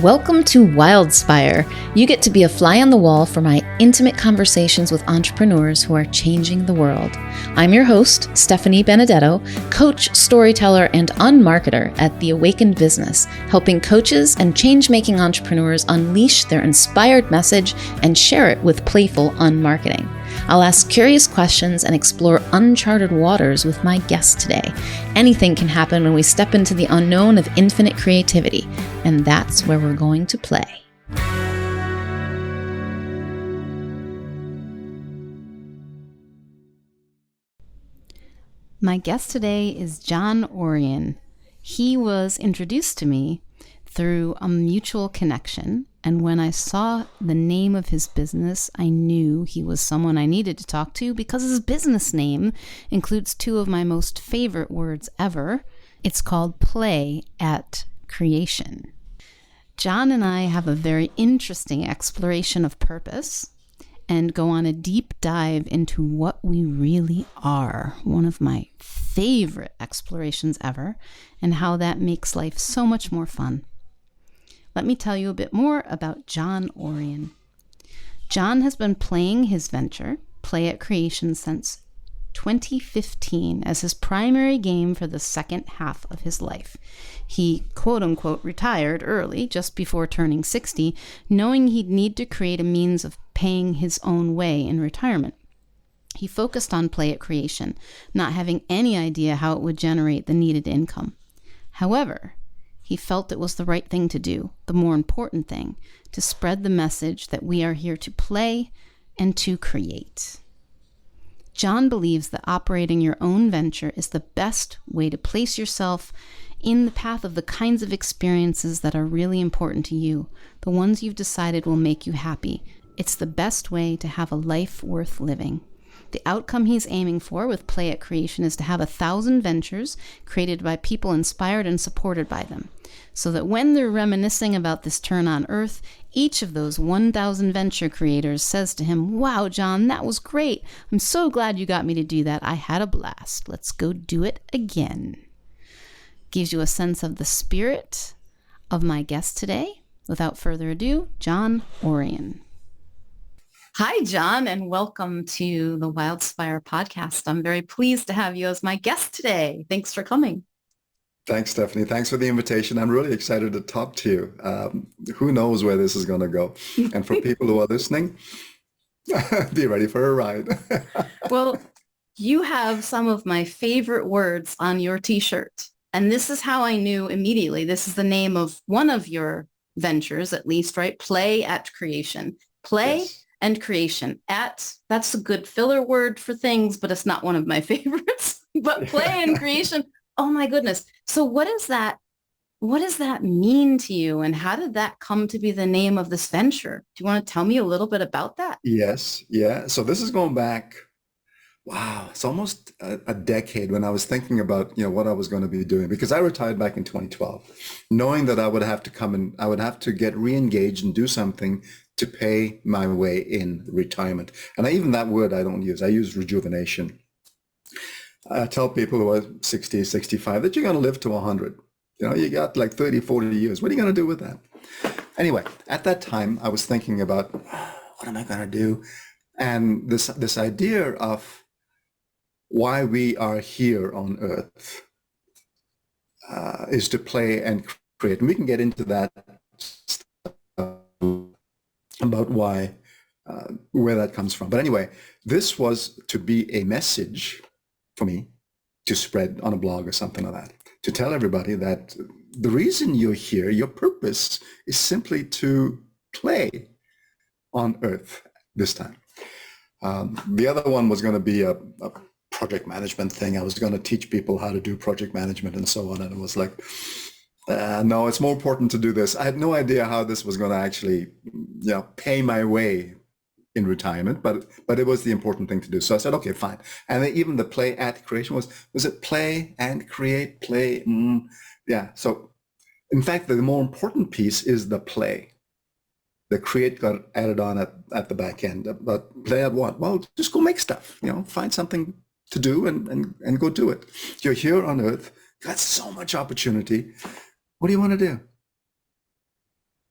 Welcome to Wildspire. You get to be a fly on the wall for my intimate conversations with entrepreneurs who are changing the world. I'm your host, Stephanie Benedetto, coach, storyteller, and unmarketer at The Awakened Business, helping coaches and change-making entrepreneurs unleash their inspired message and share it with playful unmarketing. I'll ask curious questions and explore uncharted waters with my guest today. Anything can happen when we step into the unknown of infinite creativity, and that's where we're going to play. My guest today is John Orion. He was introduced to me through a mutual connection, and when I saw the name of his business, I knew he was someone I needed to talk to because his business name includes two of my most favorite words ever. It's called Play at Creation. John and I have a very interesting exploration of purpose and go on a deep dive into what we really are, one of my favorite explorations ever, and how that makes life so much more fun. Let me tell you a bit more about John Orion. John has been playing his venture, Play at Creation, since 2015 as his primary game for the second half of his life. He, quote-unquote, retired early, just before turning 60, knowing he'd need to create a means of paying his own way in retirement. He focused on Play at Creation, not having any idea how it would generate the needed income. However, he felt it was the right thing to do, the more important thing, to spread the message that we are here to play and to create. John believes that operating your own venture is the best way to place yourself in the path of the kinds of experiences that are really important to you, the ones you've decided will make you happy. It's the best way to have a life worth living. The outcome he's aiming for with Play at Creation is to have 1,000 ventures created by people inspired and supported by them, so that when they're reminiscing about this turn on Earth, each of those 1,000 venture creators says to him, "Wow, John, that was great. I'm so glad you got me to do that. I had a blast. Let's go do it again." Gives you a sense of the spirit of my guest today. Without further ado, John Orion. Hi, John, and welcome to the Wildspire podcast. I'm very pleased to have you as my guest today. Thanks for coming. Thanks, Stephanie. Thanks for the invitation. I'm really excited to talk to you. Who knows where this is going to go? And for people who are listening, be ready for a ride. Well, you have some of my favorite words on your t-shirt. And this is how I knew immediately. This is the name of one of your ventures, at least, right? Play at Creation. Play Yes. and creation. That's a good filler word for things, but it's not one of my favorites. But play and creation. Oh my goodness. So what does that mean to you? And how did that come to be the name of this venture? Do you want to tell me a little bit about that? Yes. Yeah. So this is going back, wow, it's almost a decade when I was thinking about, what I was going to be doing, because I retired back in 2012, knowing that I would have to get re-engaged and do something to pay my way in retirement. And even that word I don't use. I use rejuvenation. I tell people who are 60, 65 that you're going to live to 100. You got like 30, 40 years. What are you going to do with that? Anyway, at that time, I was thinking about, what am I going to do? And this idea of why we are here on Earth is to play and create. And we can get into that about why, where that comes from. But anyway, this was to be a message for me to spread on a blog or something like that, to tell everybody that the reason you're here, your purpose is simply to play on Earth this time. The other one was going to be a project management thing. I was going to teach people how to do project management and so on. And it was like, no, it's more important to do this. I had no idea how this was going to actually, pay my way in retirement, but it was the important thing to do. So I said, okay, fine. And then even the Play at Creation was it play and create, play? Yeah. So in fact, the more important piece is the play. The create got added on at the back end. But play at what? Well, just go make stuff, find something to do and go do it. You're here on Earth, got so much opportunity. What do you want to do?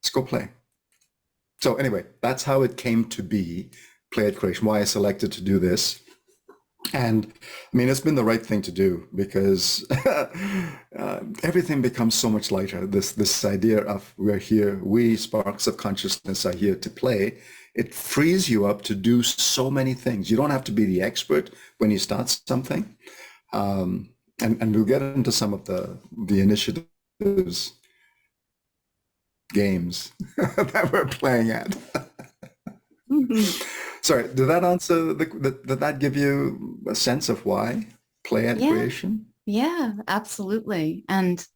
Let's go play. So anyway, that's how it came to be, Play at Creation, why I selected to do this. And I mean, it's been the right thing to do because everything becomes so much lighter. This idea of we're here, we sparks of consciousness are here to play. It frees you up to do so many things. You don't have to be the expert when you start something. And we'll get into some of the initiatives, games that we're playing at. Sorry, did that answer, did that give you a sense of why Play at Creation? Yeah, absolutely. And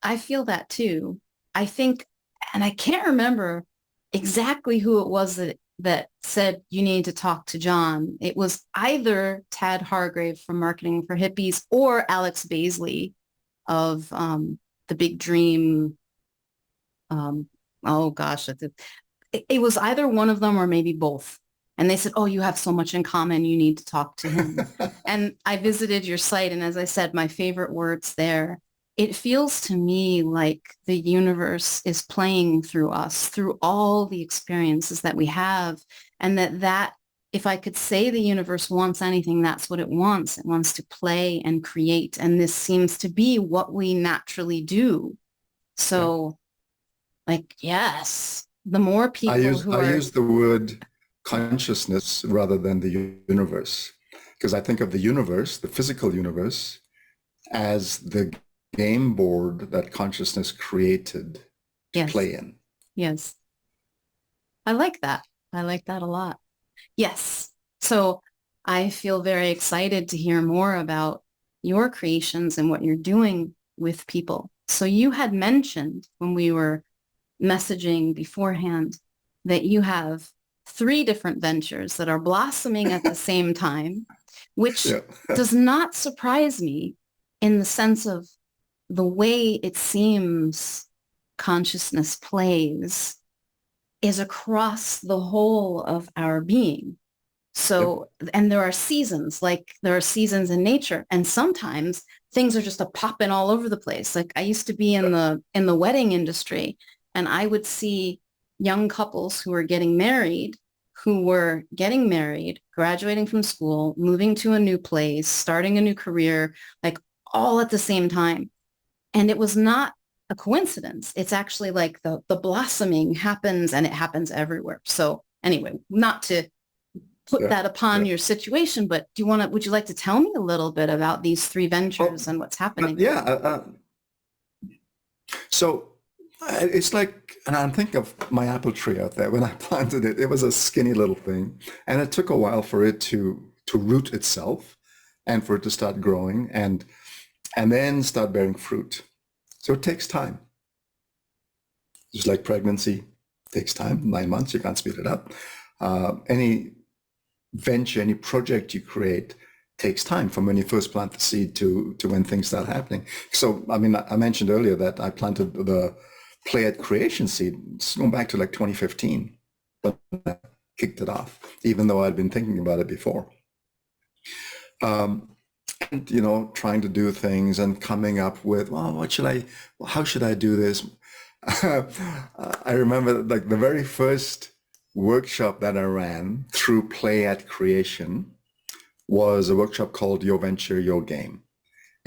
I feel that too. I think, and I can't remember exactly who it was that said you need to talk to John. It was either Tad Hargrave from Marketing for Hippies or Alex Baisley of the Big Dream. Oh gosh, it was either one of them or maybe both. And they said, oh, you have so much in common. You need to talk to him. And I visited your site. And as I said, my favorite words there, it feels to me like the universe is playing through us, through all the experiences that we have. And that if I could say the universe wants anything, that's what it wants. It wants to play and create. And this seems to be what we naturally do. So like, yes, the more people I use the word consciousness rather than the universe, because I think of the universe, the physical universe, as the game board that consciousness created to play in. Yes. I like that. I like that a lot. Yes. So I feel very excited to hear more about your creations and what you're doing with people. So you had mentioned when we were messaging beforehand that you have 3 different ventures that are blossoming at the same time, which does not surprise me in the sense of the way it seems consciousness plays is across the whole of our being. So, and there are seasons, like there are seasons in nature, and sometimes things are just a popping all over the place. Like I used to be in the wedding industry, and I would see young couples who were getting married, graduating from school, moving to a new place, starting a new career, like all at the same time. And it was not a coincidence. It's actually like the blossoming happens, and it happens everywhere. So anyway, not to put that upon your situation, but would you like to tell me a little bit about these 3 ventures and what's happening? So it's like, and I'm thinking of my apple tree out there. When I planted it, it was a skinny little thing, and it took a while for it to root itself and for it to start growing and then start bearing fruit. So it takes time. Just like pregnancy takes time, 9 months, you can't speed it up. Any venture, any project you create takes time from when you first plant the seed to when things start happening. So, I mean, I mentioned earlier that I planted the Play at Creation seed. It's going back to like 2015, but I kicked it off, even though I'd been thinking about it before. And, trying to do things and coming up with, well, how should I do this? I remember like the very first workshop that I ran through Play at Creation was a workshop called Your Venture, Your Game.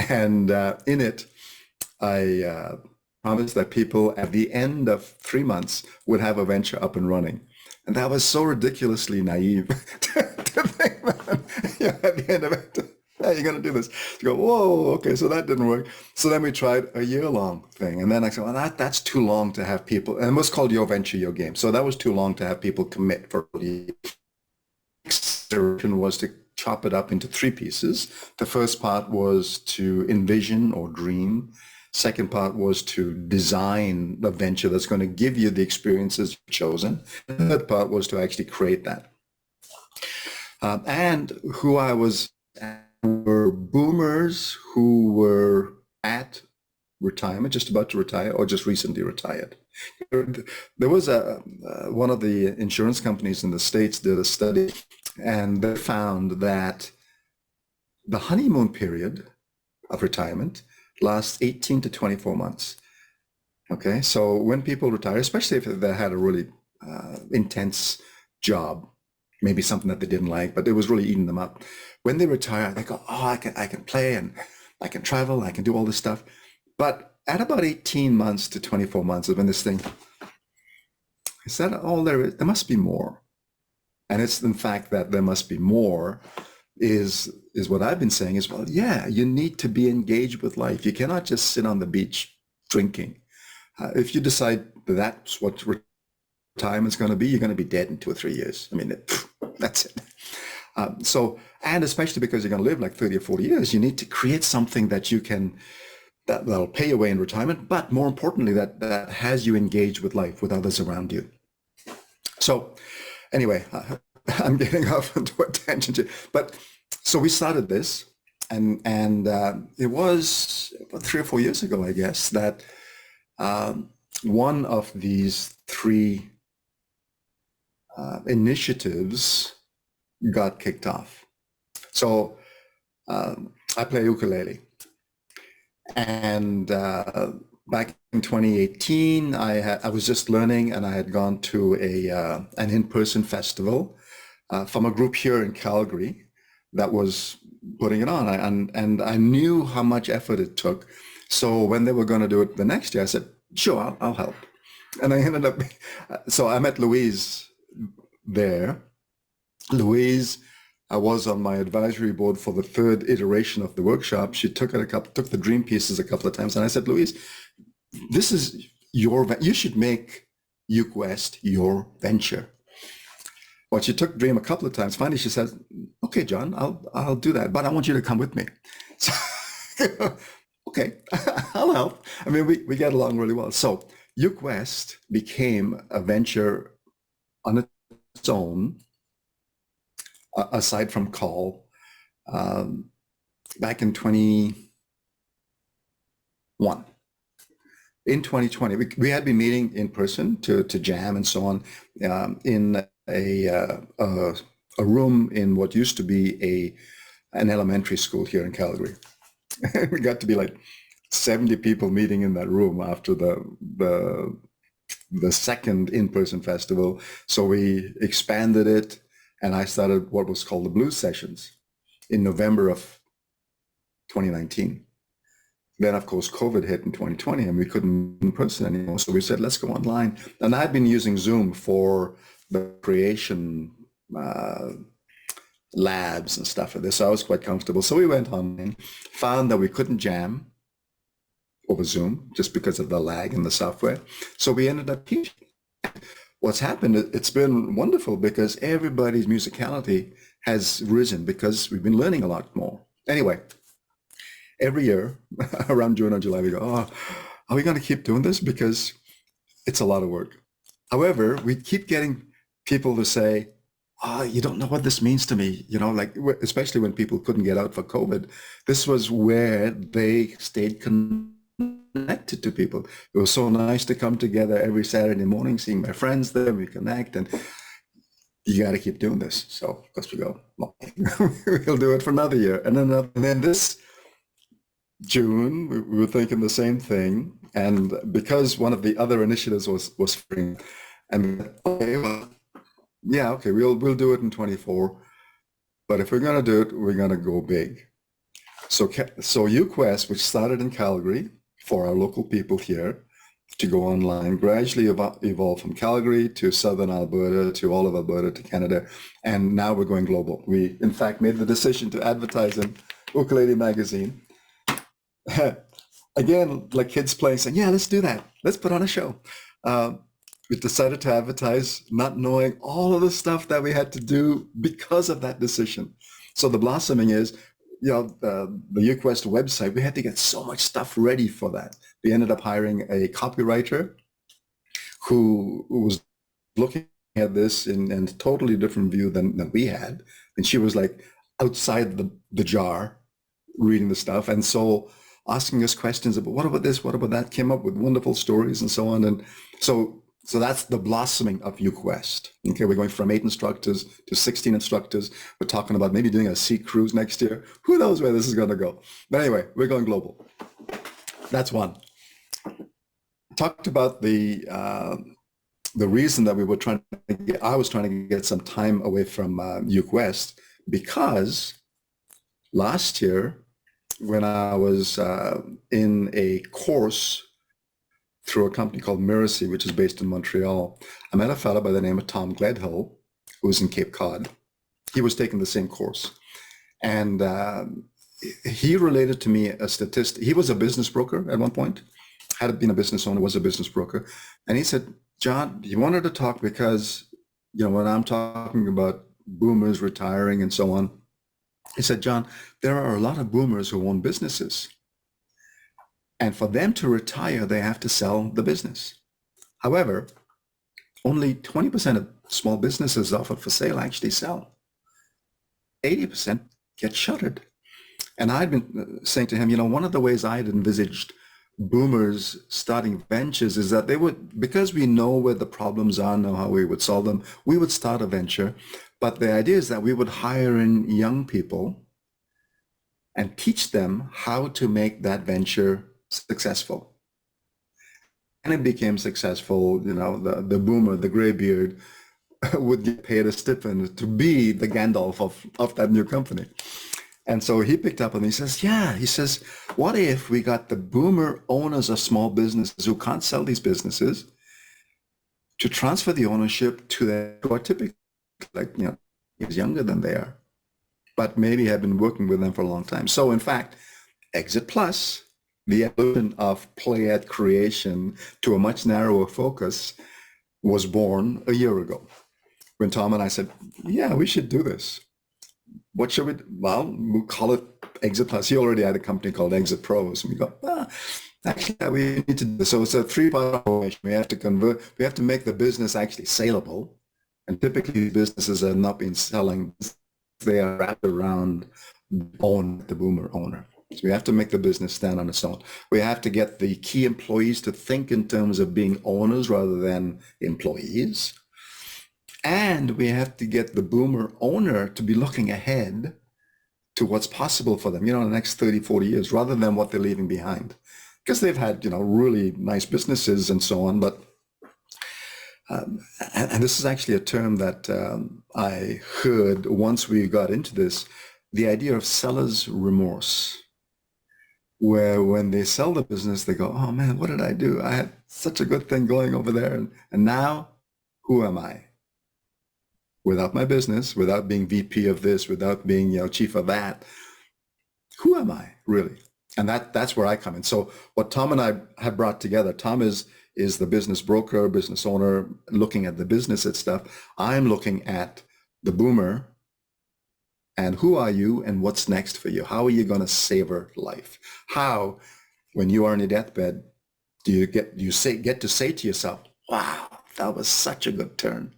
And in it, I promised that people at the end of 3 months would have a venture up and running. And that was so ridiculously naive to think that at the end of it, how are you going to do this? You go, whoa, okay, so that didn't work. So then we tried a year-long thing. And then I said, well, that's too long to have people, and it was called Your Venture, Your Game. So that was too long to have people commit for the solution was to chop it up into 3 pieces. The first part was to envision or dream. Second part was to design the venture that's going to give you the experiences you've chosen. The third part was to actually create that. And who I was were boomers who were at retirement, just about to retire, or just recently retired. There was one of the insurance companies in the States did a study, and they found that the honeymoon period of retirement lasts 18 to 24 months. Okay, so when people retire, especially if they had a really intense job, maybe something that they didn't like, but it was really eating them up. When they retire, they go, "Oh, I can play and I can travel, I can do all this stuff." But at about 18 months to 24 months is when this thing, is that all there is? There must be more. And it's in fact that there must be more is what I've been saying is, well, yeah, you need to be engaged with life. You cannot just sit on the beach drinking. If you decide that's what retirement's going to be, you're going to be dead in 2 or 3 years. I mean, that's it. And especially because you're going to live like 30 or 40 years, you need to create something that you can, that'll pay away in retirement, but more importantly, that has you engaged with life, with others around you. So anyway, I'm getting off into a tangent, but so we started this, and it was about 3 or 4 years ago, I guess, that one of these three initiatives got kicked off. So I play ukulele, and back in 2018, I was just learning, and I had gone to an in-person festival from a group here in Calgary that was putting it on, and I knew how much effort it took. So when they were going to do it the next year, I said, "Sure, I'll help." And I ended up, so I met Louise there. Louise, I was on my advisory board for the third iteration of the workshop. She took the dream pieces a couple of times, and I said, "Louise, this is you should make UQuest your venture." Well, she took dream a couple of times. Finally, she says, "Okay, John, I'll do that, but I want you to come with me." So, okay, I'll help. I mean, we get along really well. So UQuest became a venture on its own, aside from call, back in 2021. In 2020, we had been meeting in person to jam and so on in a room in what used to be an elementary school here in Calgary. We got to be like 70 people meeting in that room after the second in-person festival. So we expanded it, and I started what was called the Blues Sessions in November of 2019. Then, of course, COVID hit in 2020, and we couldn't in person anymore. So we said, let's go online. And I'd been using Zoom for the creation labs and stuff like this. So I was quite comfortable. So we went online, found that we couldn't jam over Zoom just because of the lag in the software. So we ended up teaching. What's happened, it's been wonderful because everybody's musicality has risen because we've been learning a lot more. Anyway, every year around June or July, we go, "Oh, are we going to keep doing this?" Because it's a lot of work. However, we keep getting people to say, "Oh, you don't know what this means to me." You know, like, especially when people couldn't get out for COVID, this was where they stayed connected to people. It was so nice to come together every Saturday morning, seeing my friends there, we connect, and you got to keep doing this. So of course we go, well, we'll do it for another year. And then this June, we were thinking the same thing. And because one of the other initiatives was spring, and okay, well, yeah, okay, we'll do it in 24. But if we're going to do it, we're going to go big. So UQuest, which started in Calgary for our local people here to go online, gradually evolved from Calgary to Southern Alberta, to all of Alberta, to Canada. And now we're going global. We, in fact, made the decision to advertise in Ukulele Magazine. Again, like kids playing, saying, "Yeah, let's do that. Let's put on a show." We decided to advertise, not knowing all of the stuff that we had to do because of that decision. So the blossoming is, you know, the UQuest website, we had to get so much stuff ready for that. We ended up hiring a copywriter who was looking at this in a totally different view than we had. And she was like outside the jar reading the stuff. And so asking us questions about what about this, what about that, came up with wonderful stories and so on. And so that's the blossoming of UQuest. Okay, we're going from 8 instructors to 16 instructors. We're talking about maybe doing a sea cruise next year. Who knows where this is going to go? But anyway, we're going global. That's one. talked about the reason that I was trying to get some time away from UQuest because last year when I was in a course through a company called Miracy, which is based in Montreal, I met a fellow by the name of Tom Gledhill, who was in Cape Cod. He was taking the same course. And he related to me a statistic. He was a business broker at one point, had been a business owner, was a business broker. And he said, John, you wanted to talk because, when I'm talking about boomers retiring and so on, he said, John, there are a lot of boomers who own businesses. And for them to retire, they have to sell the business. However, only 20% of small businesses offered for sale actually sell. 80% get shuttered. And I'd been saying to him, one of the ways I had envisaged boomers starting ventures is that they would, because we know where the problems are, know how we would solve them, we would start a venture. But the idea is that we would hire in young people and teach them how to make that venture successful. And it became successful. The boomer, the graybeard, would get paid a stipend to be the Gandalf of that new company. And so he picked up and he says, what if we got the boomer owners of small businesses who can't sell these businesses to transfer the ownership to them who are typically is younger than they are, but maybe have been working with them for a long time. So in fact, Exit Plus, the evolution of Playette creation to a much narrower focus, was born a year ago when Tom and I said, yeah, we should do this. What should we do? Well, we'll call it Exit Plus. He already had a company called Exit Pros. And we go, actually, we need to do this. So it's a three-part operation. We have to make the business actually saleable. And typically businesses have not been selling. They are wrapped around the boomer owner. So we have to make the business stand on its own. We have to get the key employees to think in terms of being owners rather than employees. And we have to get the boomer owner to be looking ahead to what's possible for them, in the next 30, 40 years, rather than what they're leaving behind. Because they've had, really nice businesses and so on. But, and this is actually a term that I heard once we got into this, the idea of seller's remorse, where when they sell the business, they go, oh man, what did I do? I had such a good thing going over there. And now who am I? Without my business, without being VP of this, without being chief of that, who am I really? And that's where I come in. So what Tom and I have brought together, Tom is the business broker, business owner, looking at the business and stuff. I'm looking at the boomer and who are you and what's next for you? How are you going to savor life? How, when you are on your deathbed, do you get to say to yourself, wow, that was such a good turn.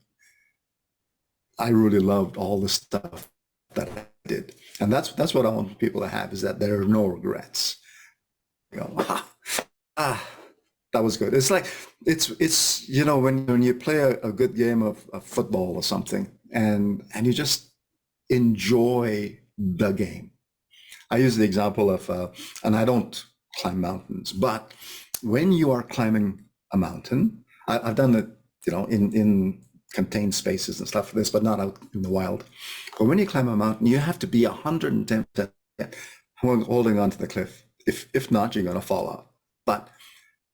I really loved all the stuff that I did. And that's what I want people to have, is that there are no regrets. That was good. It's like, it's when you play a good game of football or something and you just enjoy the game. I use the example of, and I don't climb mountains, but when you are climbing a mountain, I've done it, in contained spaces and stuff for this, but not out in the wild. But when you climb a mountain, you have to be 110% holding onto the cliff. If not, you're going to fall off. But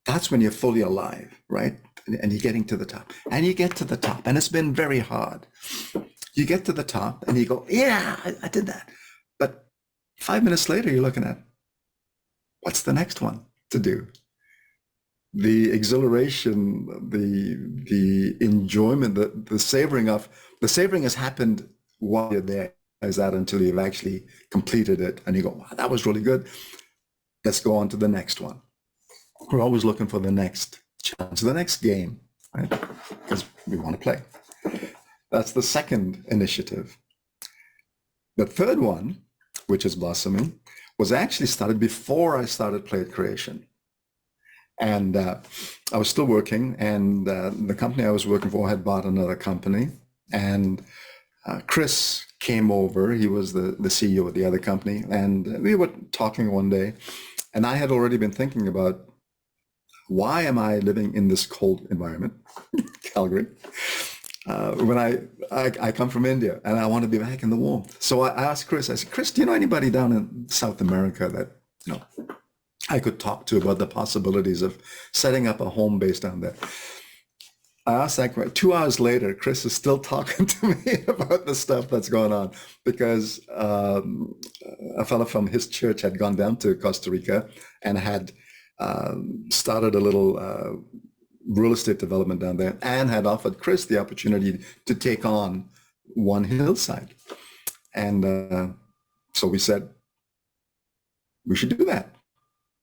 that's when you're fully alive, right? And you're getting to the top. And you get to the top, and it's been very hard. You get to the top, and you go, yeah, I did that. But 5 minutes later, you're looking at, what's the next one to do? The exhilaration, the enjoyment, the savoring has happened while you're there, is that until you've actually completed it and you go, wow, that was really good. Let's go on to the next one. We're always looking for the next challenge, the next game, right? Because we want to play. That's the second initiative. The third one, which is blossoming, was actually started before I started Playette Creation. And I was still working, and the company I was working for had bought another company. And Chris came over. He was the CEO of the other company. And we were talking one day, and I had already been thinking about why am I living in this cold environment, Calgary, when I come from India and I want to be back in the warmth? So I asked Chris, I said, Chris, do you know anybody down in South America that, you know, I could talk to about the possibilities of setting up a home base down there? I asked that question. 2 hours later, Chris is still talking to me about the stuff that's going on because a fellow from his church had gone down to Costa Rica and had started a little real estate development down there and had offered Chris the opportunity to take on one hillside. And so we said, we should do that.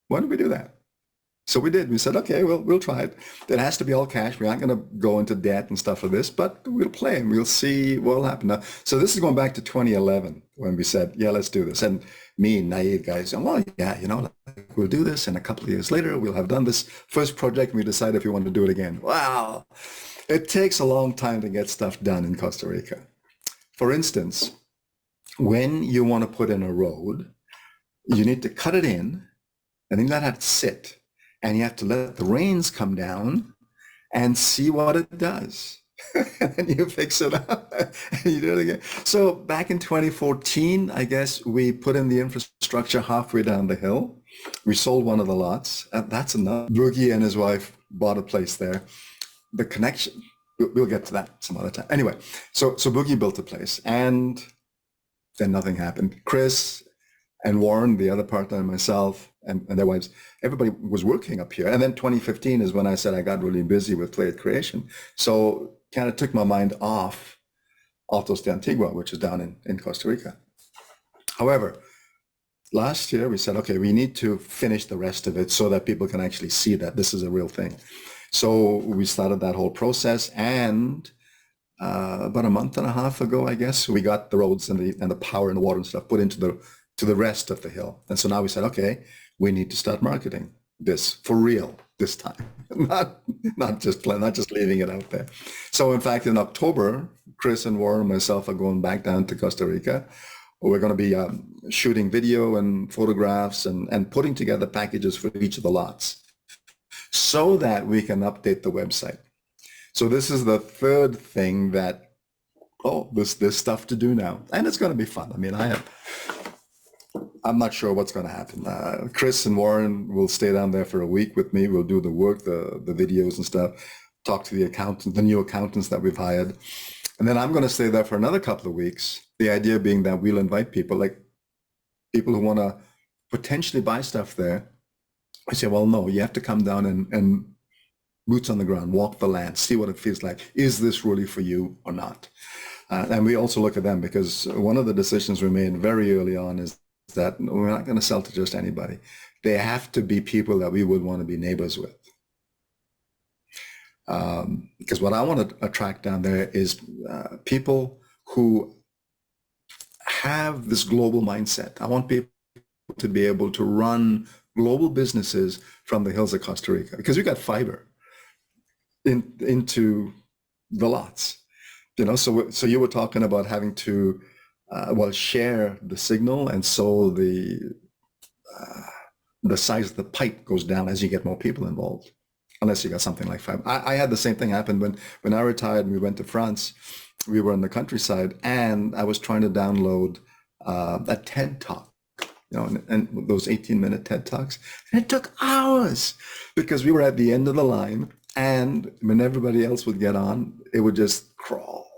Why don't we do that? So we did. We said, okay, well, we'll try it. It has to be all cash. We aren't going to go into debt and stuff for this, but we'll play and we'll see what will happen. Now, so this is going back to 2011 when we said, yeah, let's do this. And me, naive guys, well, yeah, you know, we'll do this. And a couple of years later, we'll have done this first project and we decide if we want to do it again. Wow. It takes a long time to get stuff done in Costa Rica. For instance, when you want to put in a road, you need to cut it in and then let it sit. And you have to let the rains come down and see what it does. And then you fix it up and you do it again. So back in 2014, I guess we put in the infrastructure halfway down the hill. We sold one of the lots. That's enough. Boogie and his wife bought a place there. The connection, we'll get to that some other time. Anyway, so Boogie built a place and then nothing happened. Chris and Warren, the other partner, and myself and their wives, everybody was working up here. And then 2015 is when I said I got really busy with Play It Creation. So kind of took my mind off Altos de Antigua, which is down in Costa Rica. However, last year we said, okay, we need to finish the rest of it so that people can actually see that this is a real thing. So we started that whole process, and about a month and a half ago, I guess, we got the roads and the power and the water and stuff put into the rest of the hill. And so now we said, okay, we need to start marketing this for real this time, not just leaving it out there. So in fact, in October, Chris and Warren and myself are going back down to Costa Rica. We're going to be shooting video and photographs and putting together packages for each of the lots so that we can update the website. So this is the third thing that, there's stuff to do now. And it's going to be fun. I mean, I'm not sure what's going to happen. Chris and Warren will stay down there for a week with me. We'll do the work, the videos and stuff, talk to the accountants, the new accountants that we've hired. And then I'm going to stay there for another couple of weeks. The idea being that we'll invite people, like people who want to potentially buy stuff there. I say, well, no, you have to come down and boots on the ground, walk the land, see what it feels like. Is this really for you or not? And we also look at them, because one of the decisions we made very early on is that we're not going to sell to just anybody. They have to be people that we would want to be neighbors with. Because what I want to attract down there is people who have this global mindset. I want people to be able to run global businesses from the hills of Costa Rica, because we got fiber into the lots. You know, so you were talking about having to share the signal, and so the size of the pipe goes down as you get more people involved, unless you got something like fiber. I had the same thing happen when I retired and we went to France. We were in the countryside, and I was trying to download a TED Talk, you know, and those 18-minute TED Talks, and it took hours because we were at the end of the line, and when everybody else would get on, it would just crawl.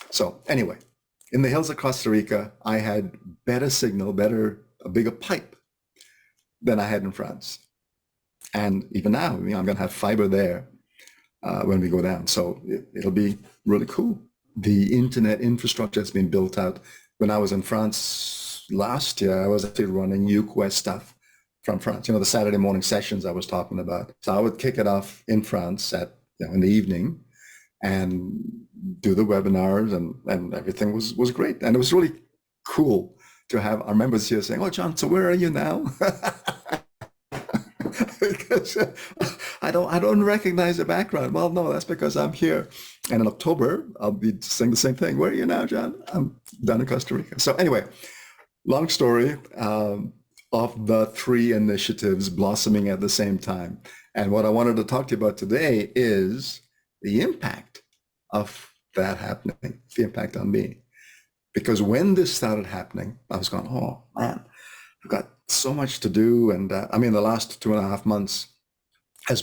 So anyway, in the hills of Costa Rica, I had better signal, a bigger pipe than I had in France. And even now, you know, I'm going to have fiber there when we go down. So it'll be really cool. The internet infrastructure has been built out. When I was in France last year, I was actually running UQuest stuff from France. You know, the Saturday morning sessions I was talking about. So I would kick it off in France in the evening and do the webinars, and everything was great. And it was really cool to have our members here saying, "Oh, John, so where are you now?" Because I don't recognize the background. Well, no, that's because I'm here. And in October, I'll be saying the same thing. Where are you now, John? I'm down in Costa Rica. So anyway, long story. of the three initiatives blossoming at the same time. And what I wanted to talk to you about today is the impact of that happening, the impact on me. Because when this started happening, I was going, oh man, I've got so much to do. And I mean, the last 2.5 months I've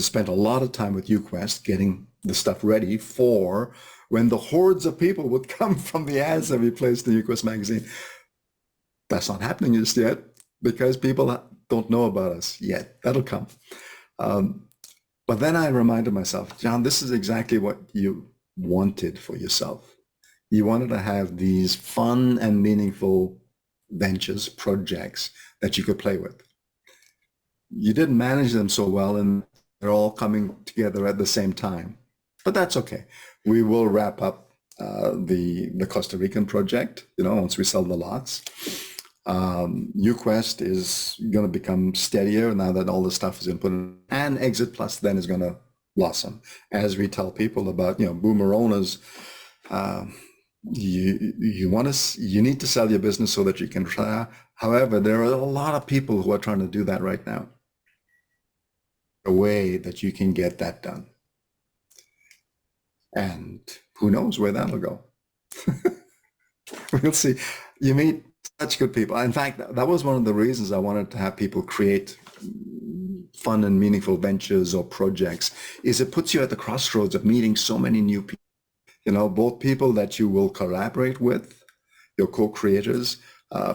spent a lot of time with UQuest getting the stuff ready for when the hordes of people would come from the ads that we placed in UQuest magazine. That's not happening just yet because people don't know about us yet. That'll come. But then I reminded myself, John, this is exactly what you wanted for yourself. You wanted to have these fun and meaningful ventures, projects that you could play with. You didn't manage them so well, and they're all coming together at the same time. But that's okay. We will wrap up the Costa Rican project, once we sell the lots. UQuest is going to become steadier now that all the stuff is input, and Exit Plus then is going to blossom. As we tell people about, boomer owners, you need to sell your business so that you can retire. However, there are a lot of people who are trying to do that right now. A way that you can get that done. And who knows where that'll go. We'll see. You meet such good people. In fact, that was one of the reasons I wanted to have people create fun and meaningful ventures or projects, is it puts you at the crossroads of meeting so many new people. Both people that you will collaborate with, your co-creators,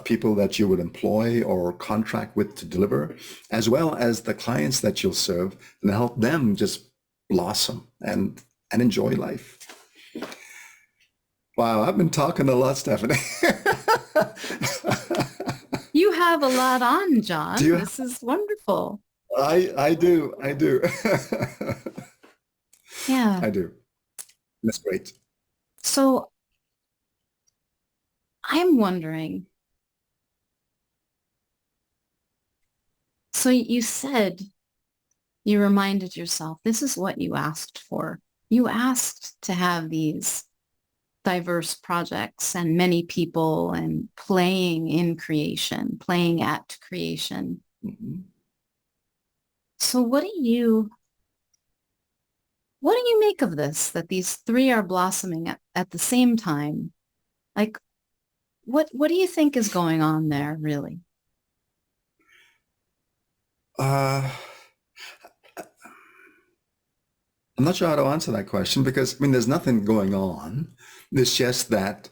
people that you would employ or contract with to deliver, as well as the clients that you'll serve, and help them just blossom and enjoy life. Wow, I've been talking a lot, Stephanie. You have a lot on, John. This is wonderful. I do. Yeah. I do. That's great. So I'm wondering, so you said, you reminded yourself, this is what you asked for. You asked to have these diverse projects and many people and playing in creation, playing at creation. Mm-hmm. So what do you make of this, that these three are blossoming at the same time? Like, what do you think is going on there, really? I'm not sure how to answer that question because, there's nothing going on. It's just that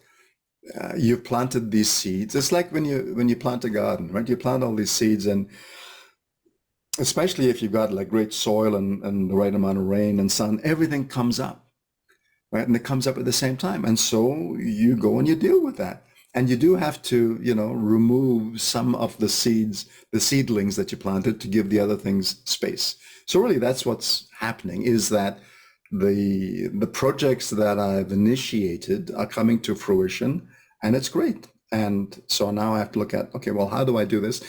you've planted these seeds. It's like when you plant a garden, right? You plant all these seeds, and especially if you've got like great soil and the right amount of rain and sun, everything comes up, right? And it comes up at the same time. And so you go and you deal with that. And you do have to, remove some of the seeds, the seedlings that you planted, to give the other things space. So really that's what's happening, is that the projects that I've initiated are coming to fruition, and it's great. And so now I have to look at, okay, well, how do I do this?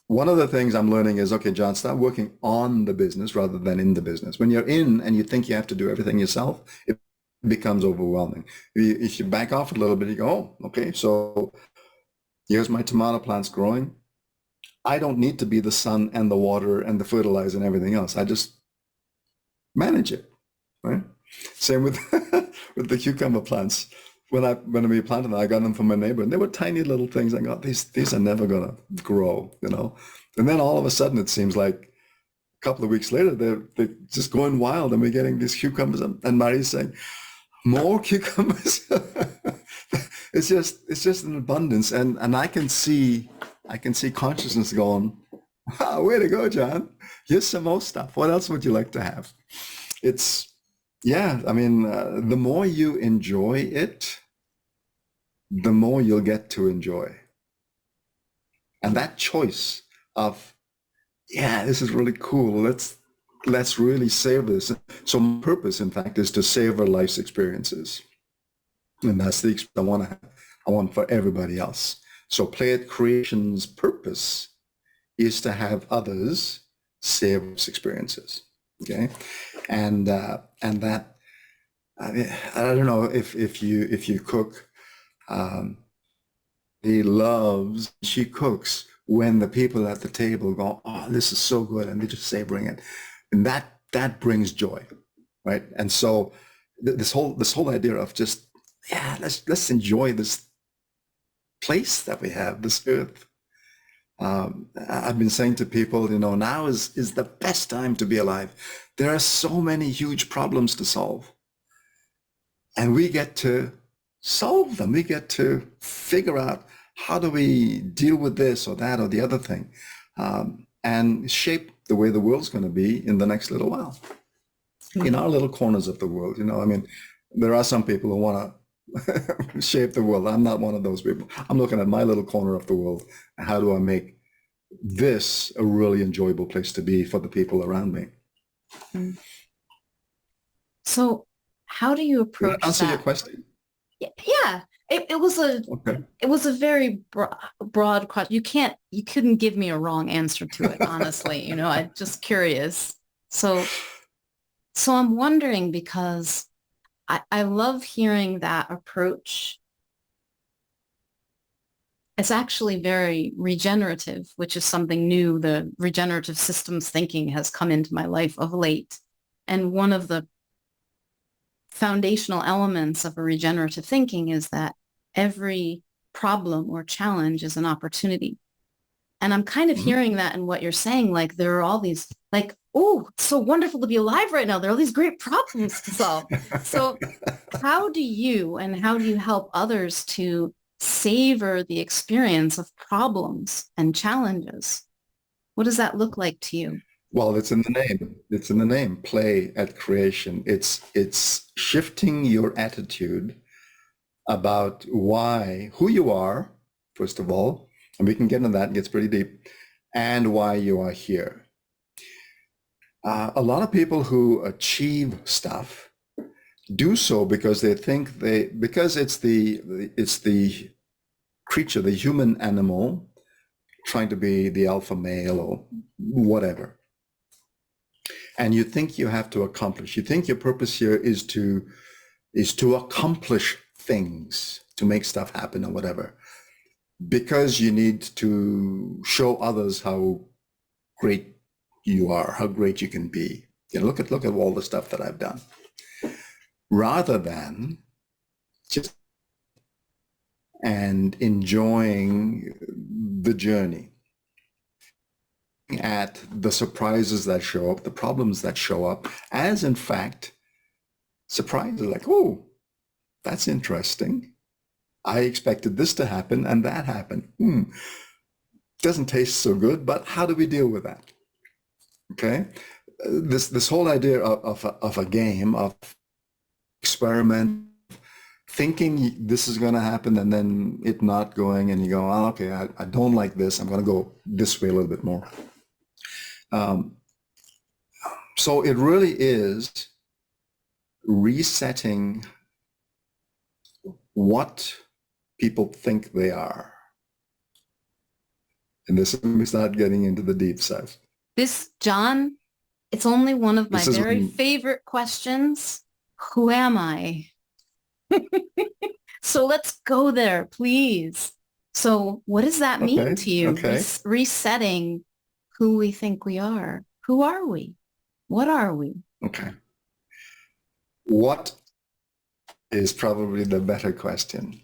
One of the things I'm learning is, okay, John, start working on the business rather than in the business. When you're in and you think you have to do everything yourself, it becomes overwhelming. If you back off a little bit, you go, oh, okay, so here's my tomato plants growing. I don't need to be the sun and the water and the fertilizer and everything else. I just manage it, right? Same with with the cucumber plants. When we planted them, I got them from my neighbor, and they were tiny little things. I got these are never gonna grow, And then all of a sudden, it seems like a couple of weeks later, they're just going wild, and we're getting these cucumbers. And Marie's saying, more cucumbers. It's just an abundance, and I can see consciousness going, wow, way to go, John. Here's some more stuff. What else would you like to have? The more you enjoy it, the more you'll get to enjoy. And that choice of, this is really cool. Let's really savor this. So my purpose, in fact, is to savor life's experiences. And that's the experience I want for everybody else. So Play It Creation's purpose is to have others savor experiences. Okay. And that, I don't know if you cook, she cooks when the people at the table go, oh, this is so good, and they're just savoring it. And that brings joy, right? And so this whole idea of just, yeah, let's enjoy this place that we have, this earth. I've been saying to people, now is the best time to be alive. There are so many huge problems to solve. And we get to solve them. We get to figure out, how do we deal with this or that or the other thing, and shape the way the world's going to be in the next little while. In our little corners of the world, there are some people who want to shape the world. I'm not one of those people. I'm looking at my little corner of the world. How do I make this a really enjoyable place to be for the people around me? So how do you approach that? Answer your question? Yeah. It was a very broad question. You couldn't give me a wrong answer to it, honestly. I'm just curious. So I'm wondering, because I love hearing that approach. It's actually very regenerative, which is something new. The regenerative systems thinking has come into my life of late. And one of the foundational elements of a regenerative thinking is that every problem or challenge is an opportunity. And I'm kind of hearing that in what you're saying, like there are all these, like, oh, it's so wonderful to be alive right now. There are all these great problems to solve. So how do you help others to savor the experience of problems and challenges? What does that look like to you? Well, it's in the name. It's in the name. Play at creation. It's shifting your attitude about who you are, first of all, and we can get into that. It gets pretty deep, and why you are here. A lot of people who achieve stuff do so because they think because it's the creature, the human animal, trying to be the alpha male or whatever. And you think you have to accomplish. You think your purpose here is to accomplish things, to make stuff happen or whatever, because you need to show others how great you are, how great you can be. Look at all the stuff that I've done, rather than just and enjoying the journey, at the surprises that show up, the problems that show up, as in fact surprises, like, oh, that's interesting. I expected this to happen and that happened. Doesn't taste so good, but how do we deal with that? Okay, this whole idea of a game, of experiment, thinking this is going to happen and then it not going, and you go, oh, okay, I don't like this. I'm going to go this way a little bit more. So it really is resetting what people think they are. And this is when we start getting into the deep stuff. This, John, it's only one of my very favorite questions. Who am I? So let's go there, please. So what does that mean to you? Okay. Resetting who we think we are. Who are we? What are we? Okay. What is probably the better question.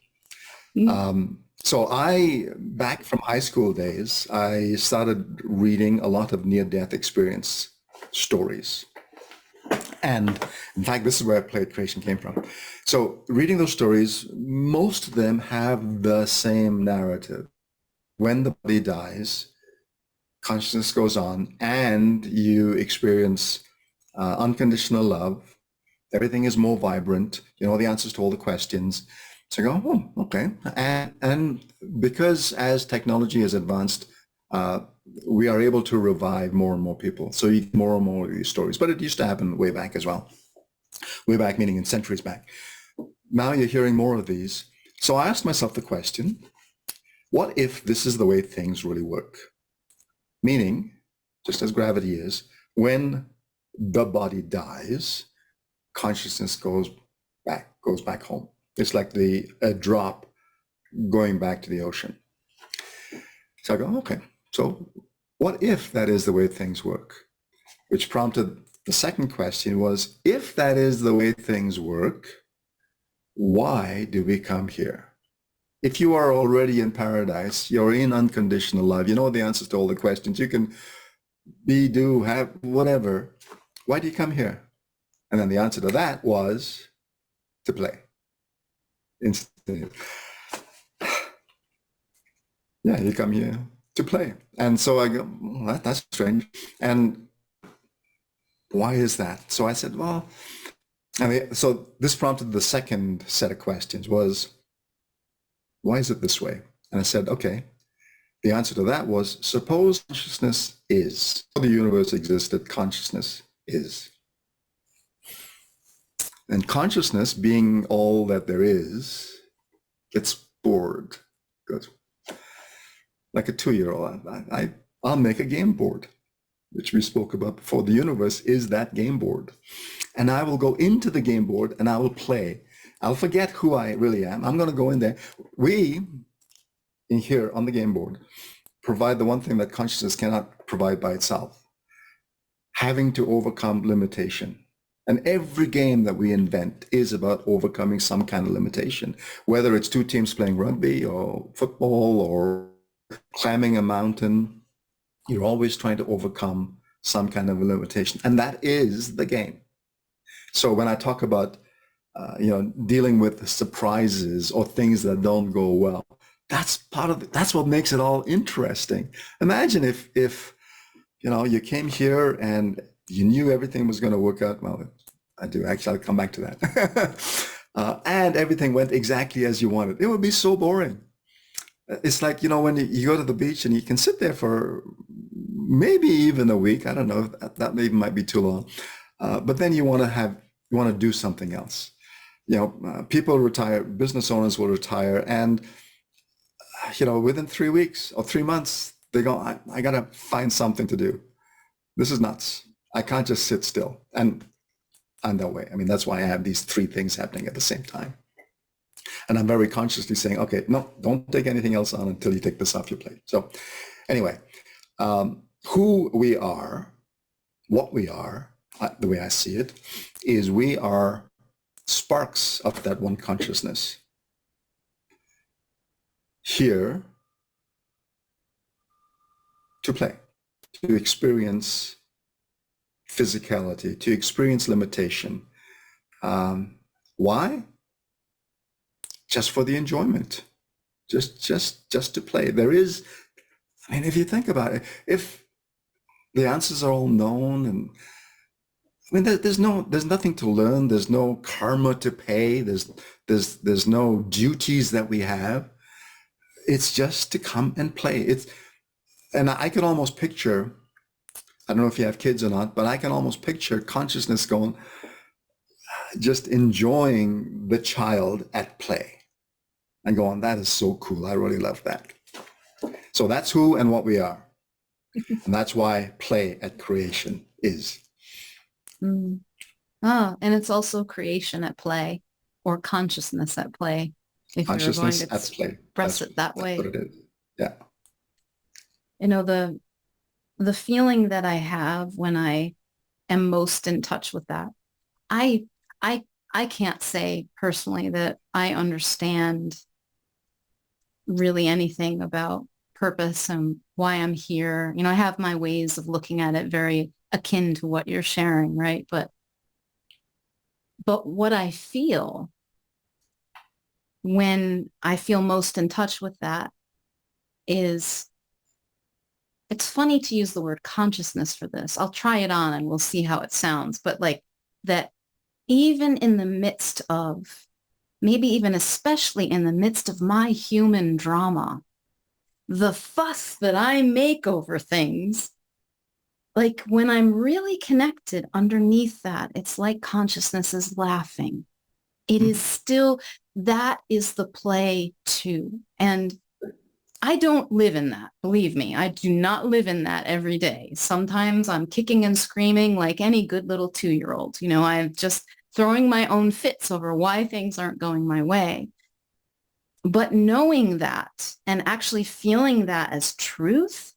So back from high school days, I started reading a lot of near-death experience stories. And in fact, this is where Play at Creation came from. So reading those stories, most of them have the same narrative. When the body dies, consciousness goes on, and you experience unconditional love. Everything is more vibrant. You know the answers to all the questions. So you go, oh, okay. And because as technology has advanced, we are able to revive more and more people. So you get more and more of these stories. But it used to happen way back as well. Way back, meaning in centuries back. Now you're hearing more of these. So I asked myself the question, what if this is the way things really work? Meaning, just as gravity is, when the body dies, consciousness goes back home. It's like a drop going back to the ocean. So I go, okay, so what if that is the way things work? Which prompted the second question was, if that is the way things work, why do we come here? If you are already in paradise, you're in unconditional love, you know the answers to all the questions, you can be, do, have, whatever. Why do you come here? And then the answer to that was to play. Instantly. Yeah, you come here to play. And so I go, well, that's strange. And why is that? So I said, well, so this prompted the second set of questions was, why is it this way? And I said, okay, the answer to that was, suppose consciousness is. The universe existed, consciousness is. And consciousness, being all that there is, gets bored. Goes, like a 2-year-old, I'll make a game board, which we spoke about before. The universe is that game board. And I will go into the game board and I will play. I'll forget who I really am. I'm going to go in there. We, in here on the game board, provide the one thing that consciousness cannot provide by itself, having to overcome limitation. And every game that we invent is about overcoming some kind of limitation, whether it's two teams playing rugby or football or climbing a mountain. You're always trying to overcome some kind of a limitation, and that is the game. So when I talk about dealing with surprises or things that don't go well, that's part of it. That's what makes it all interesting. Imagine if you came here and you knew everything was going to work out. Well, I do actually. I'll come back to that. And everything went exactly as you wanted. It would be so boring. It's like, when you go to the beach and you can sit there for maybe even a week. I don't know. That maybe might be too long. But then you want to do something else. People retire, business owners will retire, and within 3 weeks or 3 months, they go, I got to find something to do. This is nuts. I can't just sit still. And I'm that way. I mean, that's why I have these 3 things happening at the same time. And I'm very consciously saying, okay, no, don't take anything else on until you take this off your plate. So anyway, who we are, what we are, the way I see it, is we are sparks of that one consciousness. Here to play, to experience physicality, to experience limitation. Why? Just for the enjoyment, just to play. There is, if you think about it, if the answers are all known, and there's nothing to learn. There's no karma to pay. There's no duties that we have. It's just to come and play. And I can almost picture, I don't know if you have kids or not, but I can almost picture consciousness going, just enjoying the child at play and going, that is so cool. I really love that. So that's who and what we are. And that's why play at creation is. Mm. Oh, and it's also creation at play, or consciousness at play. If Consciousness you're going to at play. express it that way. That's what it is. Yeah. The feeling that I have when I am most in touch with that, I can't say personally that I understand really anything about purpose and why I'm here. I have my ways of looking at it very akin to what you're sharing, right? But what I feel when I feel most in touch with that is, it's funny to use the word consciousness for this. I'll try it on and we'll see how it sounds. But like that, even in the midst of, maybe even especially in the midst of my human drama, the fuss that I make over things, like when I'm really connected underneath that, it's like consciousness is laughing. It is still, that is the play too. And I don't live in that. Believe me, I do not live in that every day. Sometimes I'm kicking and screaming like any good little 2-year-old. I'm just throwing my own fits over why things aren't going my way. But knowing that and actually feeling that as truth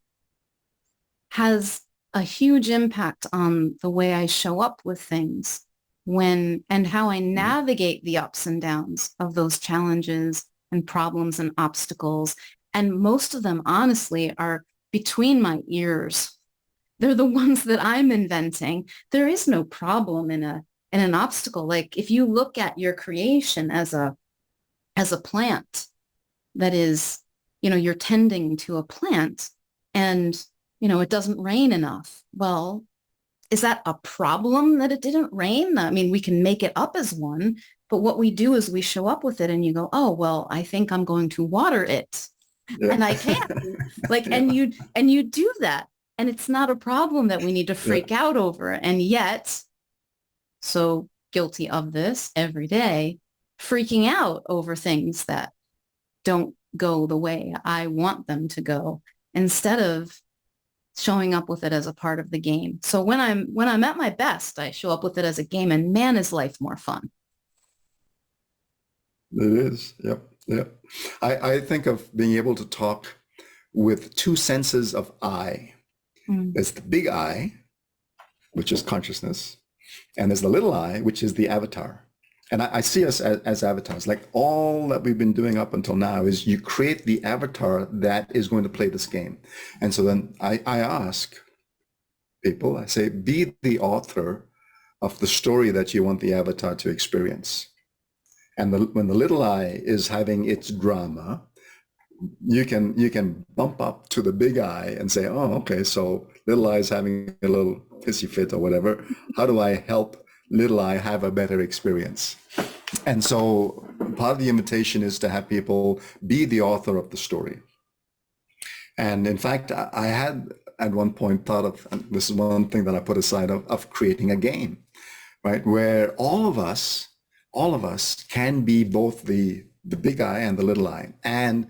has a huge impact on the way I show up with things and how I navigate the ups and downs of those challenges and problems and obstacles. And most of them, honestly, are between my ears. They're the ones that I'm inventing. There is no problem in an obstacle. Like if you look at your creation as a plant that is, you're tending to a plant and, it doesn't rain enough. Well, is that a problem that it didn't rain? I mean, we can make it up as one, but what we do is we show up with it and you go, oh, well, I think I'm going to water it. Yeah. And I can. Like, Yeah. and you do that. And it's not a problem that we need to freak out over. And yet, so guilty of this every day, freaking out over things that don't go the way I want them to go, instead of showing up with it as a part of the game. So when I'm at my best, I show up with it as a game, and man, is life more fun. It is. Yep. Yep. I think of being able to talk with two senses of I. There's the big I, which is consciousness, and there's the little I, which is the avatar. And I see us as avatars. Like all that we've been doing up until now is you create the avatar that is going to play this game. And so then I ask people, I say, be the author of the story that you want the avatar to experience. And when the little I is having its drama, you can bump up to the big I and say, oh, okay, so little I is having a little pissy fit or whatever. How do I help little I have a better experience? And so part of the invitation is to have people be the author of the story. And in fact, I had at one point thought of, and this is one thing that I put aside, of creating a game, right? Where all of us can be both the big I and the little I. And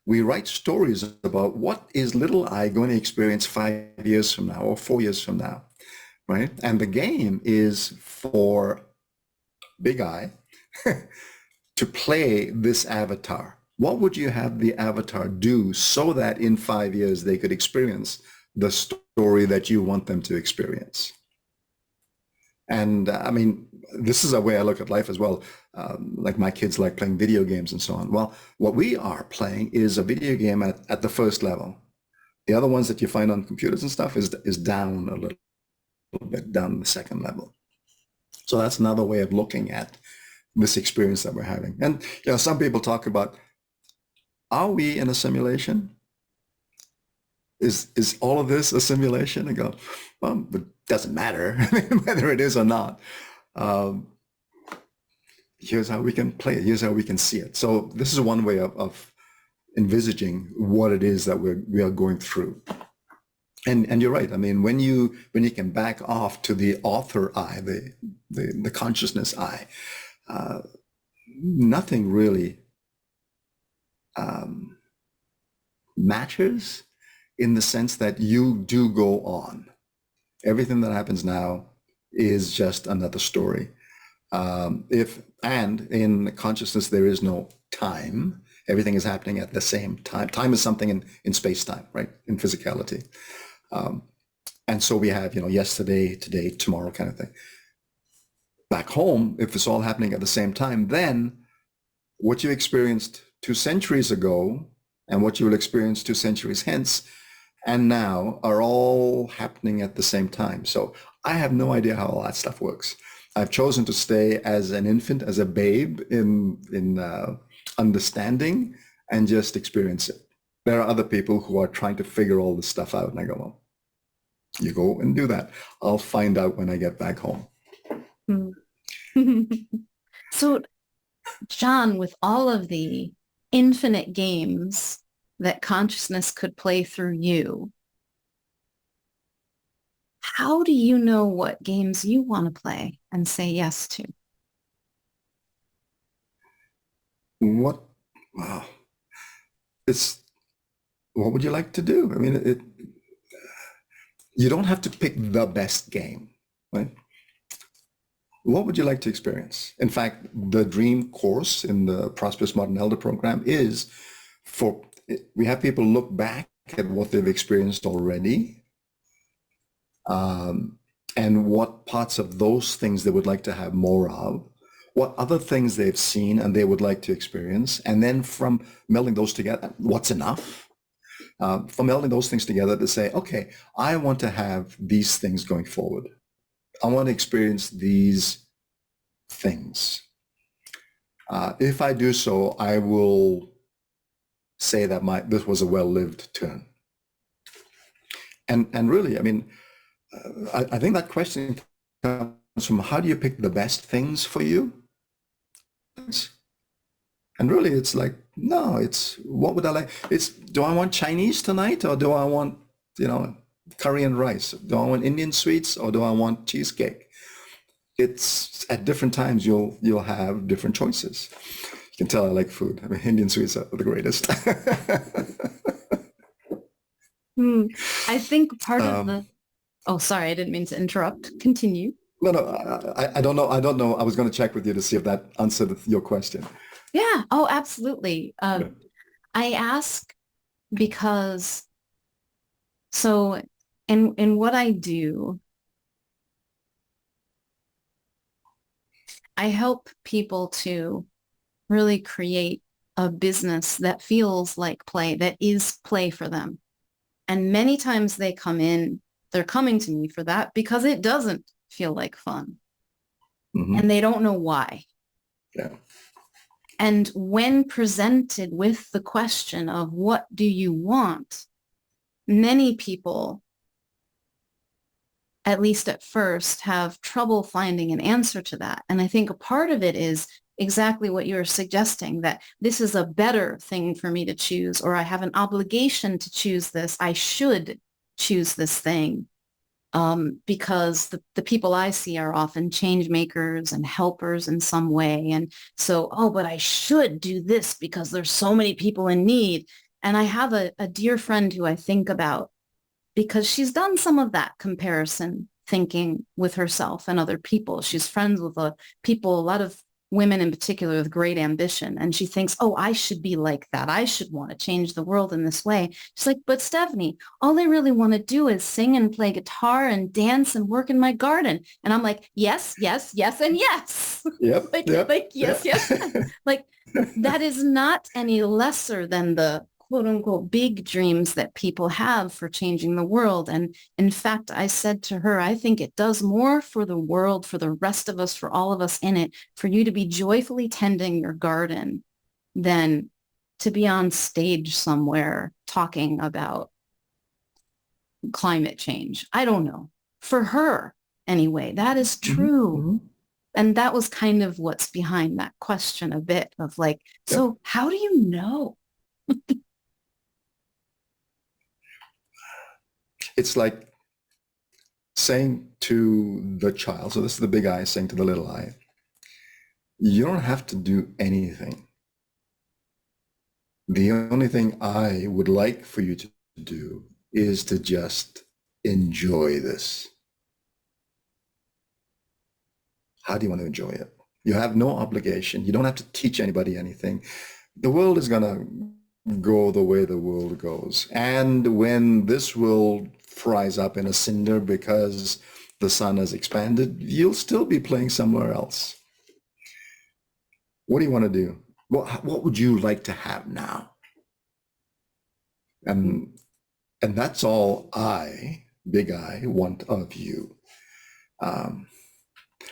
we write stories about what is little I going to experience 5 years from now or 4 years from now, right? And the game is for big I to play this avatar. What would you have the avatar do so that in 5 years they could experience the story that you want them to experience? And I mean, this is a way I look at life as well. Like my kids like playing video games and so on. Well, what we are playing is a video game at the first level. The other ones that you find on computers and stuff is down a little bit, down the second level. So that's another way of looking at this experience that we're having. And some people talk about, are we in a simulation? Is all of this a simulation? And go, well, it doesn't matter whether it is or not. Here's how we can play it. Here's how we can see it. So this is one way of envisaging what it is that we are going through. And you're right. I mean, when you can back off to the author I, the consciousness I, nothing really matters, in the sense that you do go on. Everything that happens now is just another story. And in consciousness, there is no time. Everything is happening at the same time. Time is something in space-time, right? In physicality. And so we have, yesterday, today, tomorrow kind of thing. Back home, if it's all happening at the same time, then what you experienced 2 centuries ago and what you will experience 2 centuries hence and now are all happening at the same time. So I have no idea how all that stuff works. I've chosen to stay as an infant, as a babe in understanding and just experience it. There are other people who are trying to figure all this stuff out, and I go, well, you go and do that. I'll find out when I get back home. So, John, with all of the infinite games that consciousness could play through you, how do you know what games you want to play and say yes to? Wow. What would you like to do? I mean, you don't have to pick the best game, right? what would you like to experience? In fact, the dream course in the Prosperous Modern Elder program is for, we have people look back at what they've experienced already, and what parts of those things they would like to have more of, what other things they've seen and they would like to experience, and then from melding those together, what's enough? From melding those things together to say, okay, I want to have these things going forward. I want to experience these things. If I do so, I will say that this was a well-lived turn. And really, I mean, I think that question comes from how do you pick the best things for you? And really, it's like, no, it's what would I like? It's, do I want Chinese tonight, or do I want, curry and rice? Do I want Indian sweets, or do I want cheesecake? It's at different times you'll have different choices. You can tell I like food. I mean, Indian sweets are the greatest. I think part of the, oh, sorry, I didn't mean to interrupt. Continue. No, I don't know. I don't know. I was going to check with you to see if that answered your question. Yeah. Oh, absolutely. I ask because, so in what I do, I help people to really create a business that feels like play, that is play for them. And many times they're coming to me for that because it doesn't feel like fun. Mm-hmm. And they don't know why. Yeah. And when presented with the question of what do you want, many people, at least at first, have trouble finding an answer to that. And I think a part of it is exactly what you're suggesting, that this is a better thing for me to choose, or I have an obligation to choose this. I should choose this thing. Because the people I see are often change makers and helpers in some way. And so, but I should do this because there's so many people in need. And I have a dear friend who I think about because she's done some of that comparison thinking with herself and other people. She's friends with a lot of women in particular with great ambition. And she thinks, I should be like that. I should want to change the world in this way. She's like, but Stephanie, all I really want to do is sing and play guitar and dance and work in my garden. And I'm like, yes, yes, yes, and yes. Yep. Yes. Like that is not any lesser than the quote unquote big dreams that people have for changing the world. And in fact, I said to her, I think it does more for the world, for the rest of us, for all of us in it, for you to be joyfully tending your garden than to be on stage somewhere talking about climate change. I don't know. For her, anyway, that is true. Mm-hmm. And that was kind of what's behind that question a bit of like, so how do you know? It's like saying to the child, so this is the big I saying to the little I, you don't have to do anything. The only thing I would like for you to do is to just enjoy this. How do you want to enjoy it? You have no obligation. You don't have to teach anybody anything. The world is going to go the way the world goes. And when this world fries up in a cinder because the sun has expanded, you'll still be playing somewhere else. What do you want to do? What would you like to have now? And that's all big I, want of you.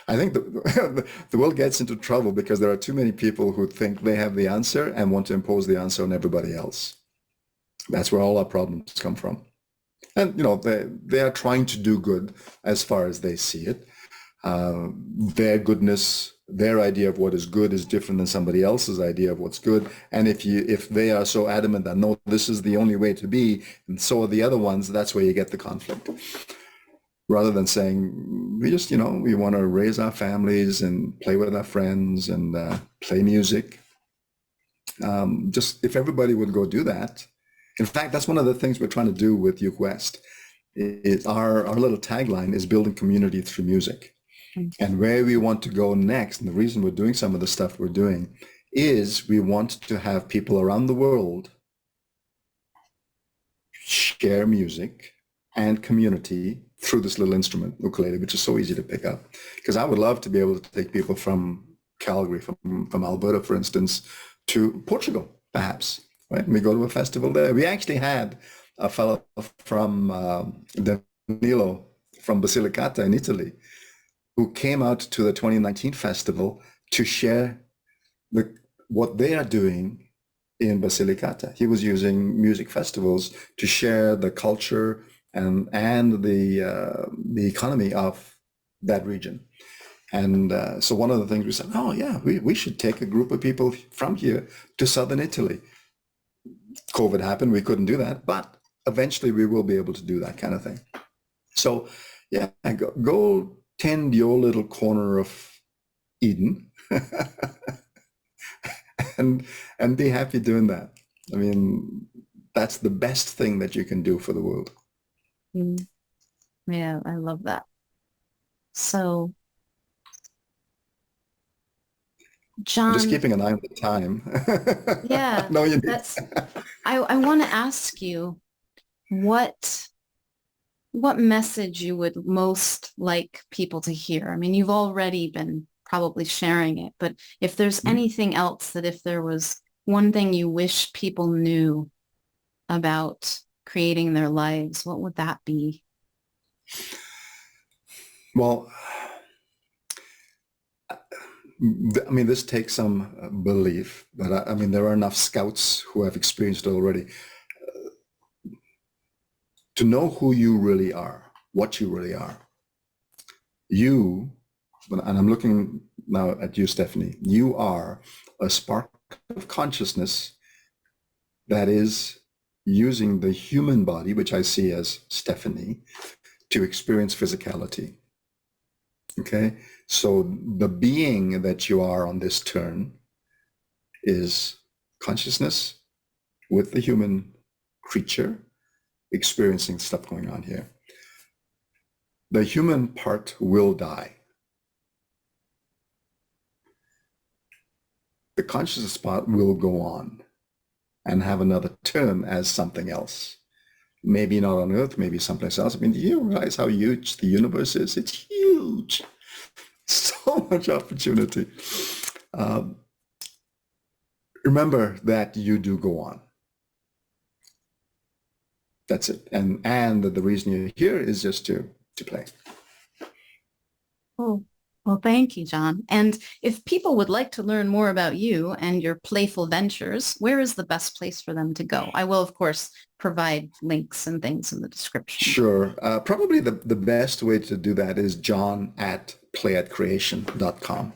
I think the world gets into trouble because there are too many people who think they have the answer and want to impose the answer on everybody else. That's where all our problems come from. And, they are trying to do good as far as they see it. Their goodness, their idea of what is good is different than somebody else's idea of what's good. And if they are so adamant that, no, this is the only way to be, and so are the other ones, that's where you get the conflict. Rather than saying, we want to raise our families and play with our friends and play music. Just if everybody would go do that. In fact, that's one of the things we're trying to do with Youth West. Our little tagline is building community through music. And where we want to go next, and the reason we're doing some of the stuff we're doing, is we want to have people around the world share music and community through this little instrument, ukulele, which is so easy to pick up. Because I would love to be able to take people from Calgary, from Alberta, for instance, to Portugal, perhaps, right? And we go to a festival there. We actually had a fellow from Danilo from Basilicata in Italy who came out to the 2019 festival to share what they are doing in Basilicata. He was using music festivals to share the culture and the economy of that region. And so one of the things we said, oh yeah, we should take a group of people from here to southern Italy. COVID happened, we couldn't do that, but eventually we will be able to do that kind of thing. So yeah, go tend your little corner of Eden and be happy doing that. I mean, that's the best thing that you can do for the world. Yeah, I love that. So, John, I'm just keeping an eye on the time. Yeah, no, you need. I want to ask you what message you would most like people to hear. I mean, you've already been probably sharing it, but if there's anything else, that if there was one thing you wish people knew about creating their lives, what would that be? Well, I mean, this takes some belief, but I mean, there are enough scouts who have experienced it already to know who you really are, what you really are. You, and I'm looking now at you, Stephanie, you are a spark of consciousness that is using the human body, which I see as Stephanie, to experience physicality. Okay, so the being that you are on this turn is consciousness with the human creature experiencing stuff going on here. The human part will die. The consciousness part will go on and have another turn as something else. Maybe not on Earth, maybe someplace else. I mean, do you realize how huge the universe is? It's huge. So much opportunity. Remember that you do go on. That's it. And the reason you're here is just to play. Oh, well, thank you, John. And if people would like to learn more about you and your playful ventures, where is the best place for them to go? I will, of course, provide links and things in the description. Sure. Probably the best way to do that is john@playatcreation.com.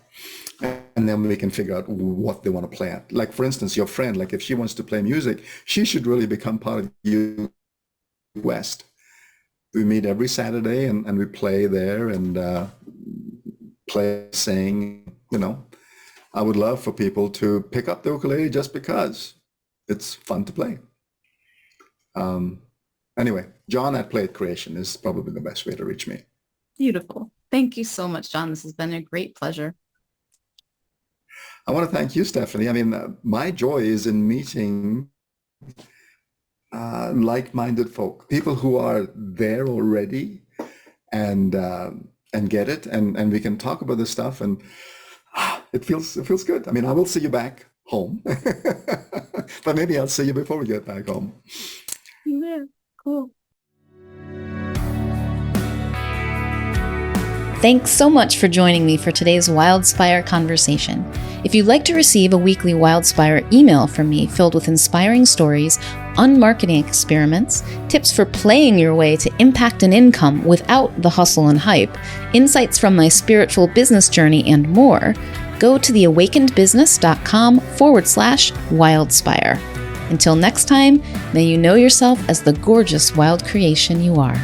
And then we can figure out what they want to play at. Like, for instance, your friend, like if she wants to play music, she should really become part of U West. We meet every Saturday and we play there and play, sing, you know. I would love for people to pick up the ukulele just because it's fun to play. Anyway, john@playatcreation is probably the best way to reach me. Beautiful. Thank you so much, John. This has been a great pleasure. I want to thank you, Stephanie. I mean, my joy is in meeting like-minded folk, people who are there already and get it, and we can talk about this stuff, and it feels good. I mean, I will see you back home, but maybe I'll see you before we get back home. Yeah, cool. Thanks so much for joining me for today's Wildspire conversation. If you'd like to receive a weekly Wildspire email from me filled with inspiring stories on marketing experiments, tips for playing your way to impact and income without the hustle and hype, insights from my spiritual business journey, and more, go to theawakenedbusiness.com/Wildspire. Until next time, may you know yourself as the gorgeous wild creation you are.